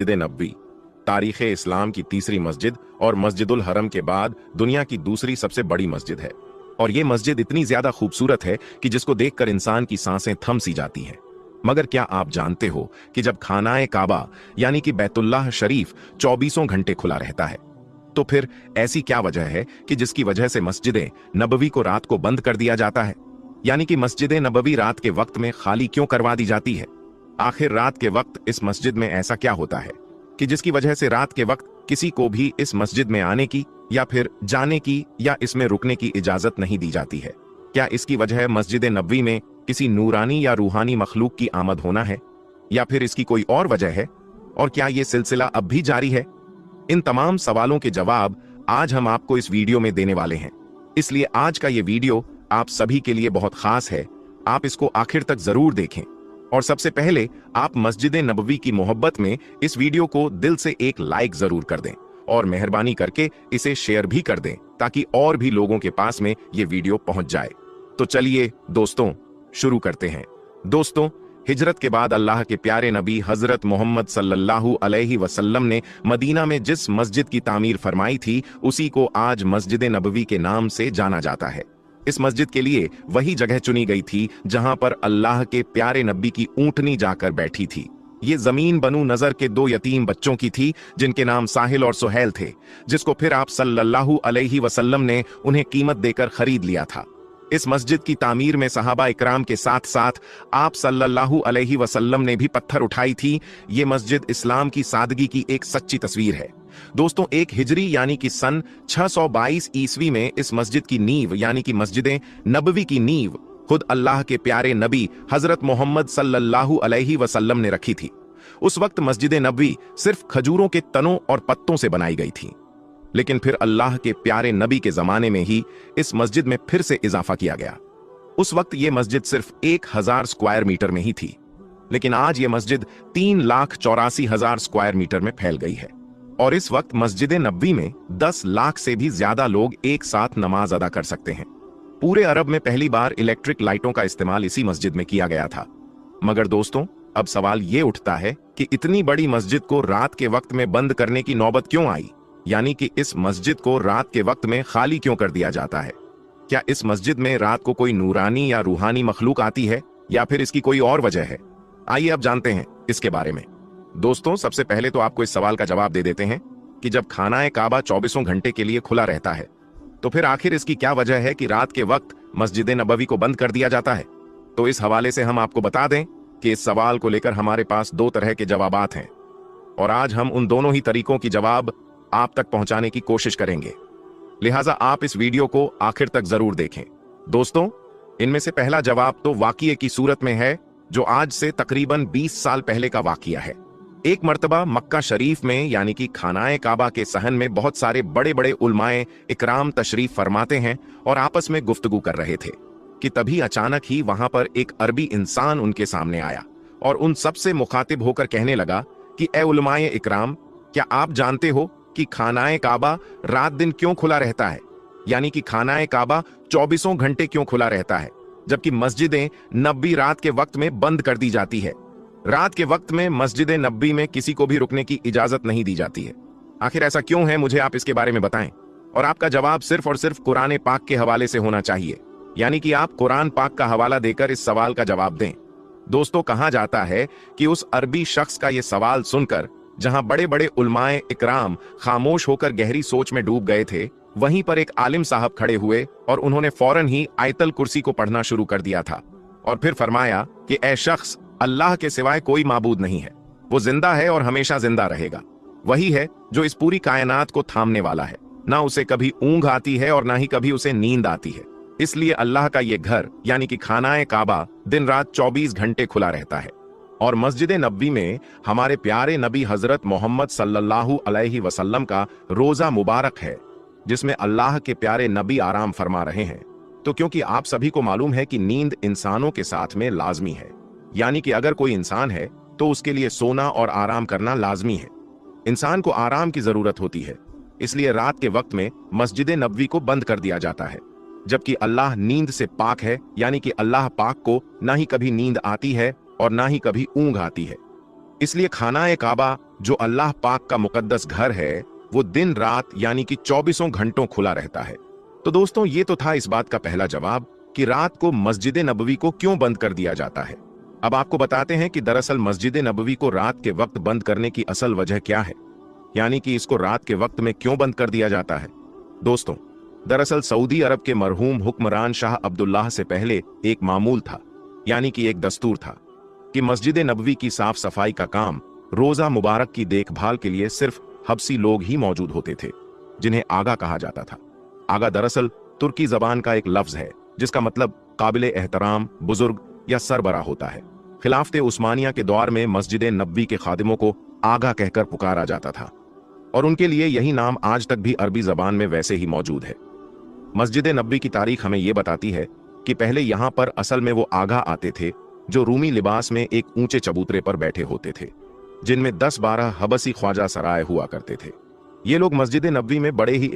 मस्जिद नबवी तारीख़ इस्लाम की तीसरी मस्जिद और मस्जिदुल हरम के बाद दुनिया की दूसरी सबसे बड़ी मस्जिद है। और ये मस्जिद इतनी ज्यादा खूबसूरत है कि जिसको देखकर इंसान की सांसें थम सी जाती हैं। मगर क्या आप जानते हो कि जब खानाए काबा यानी कि बैतुल्लाह शरीफ 24 घंटे खुला रहता है, तो फिर ऐसी क्या वजह है कि जिसकी वजह से मस्जिद नबवी को रात को बंद कर दिया जाता है? यानी कि मस्जिद नबवी रात के वक्त में खाली क्यों करवा दी जाती है? आखिर रात के वक्त इस मस्जिद में ऐसा क्या होता है कि जिसकी वजह से रात के वक्त किसी को भी इस मस्जिद में आने की या फिर जाने की या इसमें रुकने की इजाजत नहीं दी जाती है? क्या इसकी वजह मस्जिद नबवी में किसी नूरानी या रूहानी मखलूक की आमद होना है, या फिर इसकी कोई और वजह है? और क्या यह सिलसिला अब भी जारी है? इन तमाम सवालों के जवाब आज हम आपको इस वीडियो में देने वाले हैं। इसलिए आज का ये वीडियो आप सभी के लिए बहुत खास है। आप इसको आखिर तक जरूर देखें। और सबसे पहले आप मस्जिद नबवी की मोहब्बत में इस वीडियो को दिल से एक लाइक जरूर कर दें और मेहरबानी करके इसे शेयर भी कर दें ताकि और भी लोगों के पास में ये वीडियो पहुंच जाए। तो चलिए दोस्तों शुरू करते हैं। दोस्तों, हिजरत के बाद अल्लाह के प्यारे नबी हजरत मोहम्मद सल्लल्लाहु अलैहि वसल्लम ने मदीना में जिस मस्जिद की तामीर फरमाई थी उसी को आज मस्जिद नबवी के नाम से जाना जाता है। इस मस्जिद के लिए वही जगह चुनी गई थी जहां पर अल्लाह के प्यारे नबी की ऊंटनी जाकर बैठी थी। ये जमीन बनु नजर के 2 यतीम बच्चों की थी जिनके नाम साहिल और सुहैल थे, जिसको फिर आप सल्लल्लाहु अलैहि वसल्लम ने उन्हें कीमत देकर खरीद लिया था। इस मस्जिद की तामीर में सहाबा इकराम के साथ साथ आप सल्लल्लाहु अलैहि वसल्लम ने भी पत्थर उठाई थी। ये मस्जिद इस्लाम की सादगी की एक सच्ची तस्वीर है। दोस्तों, एक हिजरी यानी कि सन 622 ईस्वी में इस मस्जिद की नींव यानी कि मस्जिद नबवी की नींव खुद अल्लाह के प्यारे नबी हजरत मोहम्मद सल्लल्लाहु अलैहि वसल्लम ने रखी थी। उस वक्त मस्जिद नबवी सिर्फ खजूरों के तनों और पत्तों से बनाई गई थी, लेकिन फिर अल्लाह के प्यारे नबी के जमाने में ही इस मस्जिद में फिर से इजाफा किया गया। उस वक्त यह मस्जिद सिर्फ 1000 स्क्वायर मीटर में ही थी, लेकिन आज यह मस्जिद 3,84,000 स्क्वायर मीटर में फैल गई है। और इस वक्त मस्जिद नबवी में 10 लाख से भी ज्यादा लोग एक साथ नमाज अदा कर सकते हैं। पूरे अरब में पहली बार इलेक्ट्रिक लाइटों का इस्तेमाल इसी मस्जिद में किया गया था। मगर दोस्तों, अब सवाल यह उठता है कि इतनी बड़ी मस्जिद को रात के वक्त में बंद करने की नौबत क्यों आई? यानी कि इस मस्जिद को रात के वक्त में खाली क्यों कर दिया जाता है? क्या इस मस्जिद में रात को कोई नूरानी या रूहानी मखलूक आती है, या फिर इसकी कोई और वजह है? आइए अब जानते हैं इसके बारे में। दोस्तों, सबसे पहले तो आपको इस सवाल का जवाब दे देते हैं कि जब खानाए काबा 24 घंटे के लिए खुला रहता है, तो फिर आखिर इसकी क्या वजह है कि रात के वक्त मस्जिद नबवी को बंद कर दिया जाता है? तो इस हवाले से हम आपको बता दें कि इस सवाल को लेकर हमारे पास 2 तरह के जवाबात हैं, और आज हम उन दोनों ही तरीकों की जवाब आप तक पहुंचाने की कोशिश करेंगे। लिहाजा आप इस वीडियो को आखिर तक जरूर देखें। दोस्तों, इनमें से पहला जवाब तो वाकिये की सूरत में है, जो आज से तकरीबन 20 साल पहले का वाकिया है। एक मर्तबा मक्का शरीफ में यानी कि खानाए काबा के सहन में बहुत सारे बड़े बड़े उलमाए इकराम तशरीफ फरमाते हैं और आपस में गुफ्तगू कर रहे थे कि तभी अचानक ही वहां पर एक अरबी इंसान उनके सामने आया और उन सबसे मुखातिब होकर कहने लगा कि ए उलमाए इकराम, क्या आप जानते हो कि खानाए काबा रात दिन क्यों खुला रहता है? यानी कि खानाए काबा 24 घंटे क्यों खुला रहता है, जबकि मस्जिदें नबवी रात के वक्त में बंद कर दी जाती है। रात के वक्त में मस्जिद नबवी में किसी को भी रुकने की इजाजत नहीं दी जाती है। आखिर ऐसा क्यों है, मुझे आप इसके बारे में बताएं। और आपका जवाब सिर्फ और सिर्फ कुरान पाक के हवाले से होना चाहिए, यानी कि आप कुरान पाक का हवाला देकर इस सवाल का जवाब दें। दोस्तों, कहा जाता है कि उस अरबी शख्स का यह सवाल सुनकर जहां बड़े बड़े उलमाए इकराम खामोश होकर गहरी सोच में डूब गए थे, वहीं पर एक आलिम साहब खड़े हुए और उन्होंने फौरन ही आयतल कुर्सी को पढ़ना शुरू कर दिया था और फिर फरमाया कि ए शख्स, अल्लाह के सिवाय कोई माबूद नहीं है। वो जिंदा है और हमेशा जिंदा रहेगा। वही है जो इस पूरी कायनात को थामने वाला है। ना उसे कभी ऊंघ आती है और ना ही कभी उसे नींद आती है। इसलिए अल्लाह का ये घर यानी कि खानाए काबा दिन रात 24 घंटे खुला रहता है। और मस्जिद नबवी में हमारे प्यारे नबी हजरत मोहम्मद सल्लल्लाहु अलैहि वसल्लम का रोजा मुबारक है, जिसमें अल्लाह के प्यारे नबी आराम फरमा रहे हैं। तो क्योंकि आप सभी को मालूम है कि नींद इंसानों के साथ में लाजमी है, यानी कि अगर कोई इंसान है तो उसके लिए सोना और आराम करना लाजमी है। इंसान को आराम की जरूरत होती है, इसलिए रात के वक्त में मस्जिद नबवी को बंद कर दिया जाता है। जबकि अल्लाह नींद से पाक है, यानी कि अल्लाह पाक को ना ही कभी नींद आती है और ना ही कभी ऊंघ आती है। इसलिए खाना ए काबा, जो अल्लाह पाक का मुकद्दस घर है, वो दिन रात यानी कि 24 घंटों खुला रहता है। तो दोस्तों, ये तो था इस बात का पहला जवाब कि रात को मस्जिद नबवी को क्यों बंद कर दिया जाता है। अब आपको बताते हैं कि दरअसल मस्जिद नबवी को रात के वक्त बंद करने की असल वजह क्या है, यानी कि इसको रात के वक्त में क्यों बंद कर दिया जाता है। दोस्तों, दरअसल सऊदी अरब के मरहूम हुक्मरान शाह अब्दुल्लाह से पहले एक मामूल था, यानी कि एक दस्तूर था कि मस्जिद नबवी की साफ सफाई का काम, रोजा मुबारक की देखभाल के लिए सिर्फ हबसी लोग ही मौजूद होते थे, जिन्हें आगा कहा जाता था। आगा दरअसल तुर्की जबान का एक लफ्ज है जिसका मतलब काबिले एहतराम, बुजुर्ग या सरबरा होता है। खिलाफते उस्मानिया के दौर में मस्जिद नबवी के खादिमों को आगा कहकर पुकारा जाता था और उनके लिए यही नाम आज तक भी अरबी जबान में वैसे ही मौजूद है। मस्जिद नबवी की तारीख हमें यह बताती है कि पहले यहां पर असल में वो आगा आते थे जो रूमी लिबास में एक ऊंचे चबूतरे पर बैठे होते थे, जिनमें 10-12 हबसी ख्वाजा सराय हुआ करते थे। ये लोग मस्जिद नबवी में बड़े ही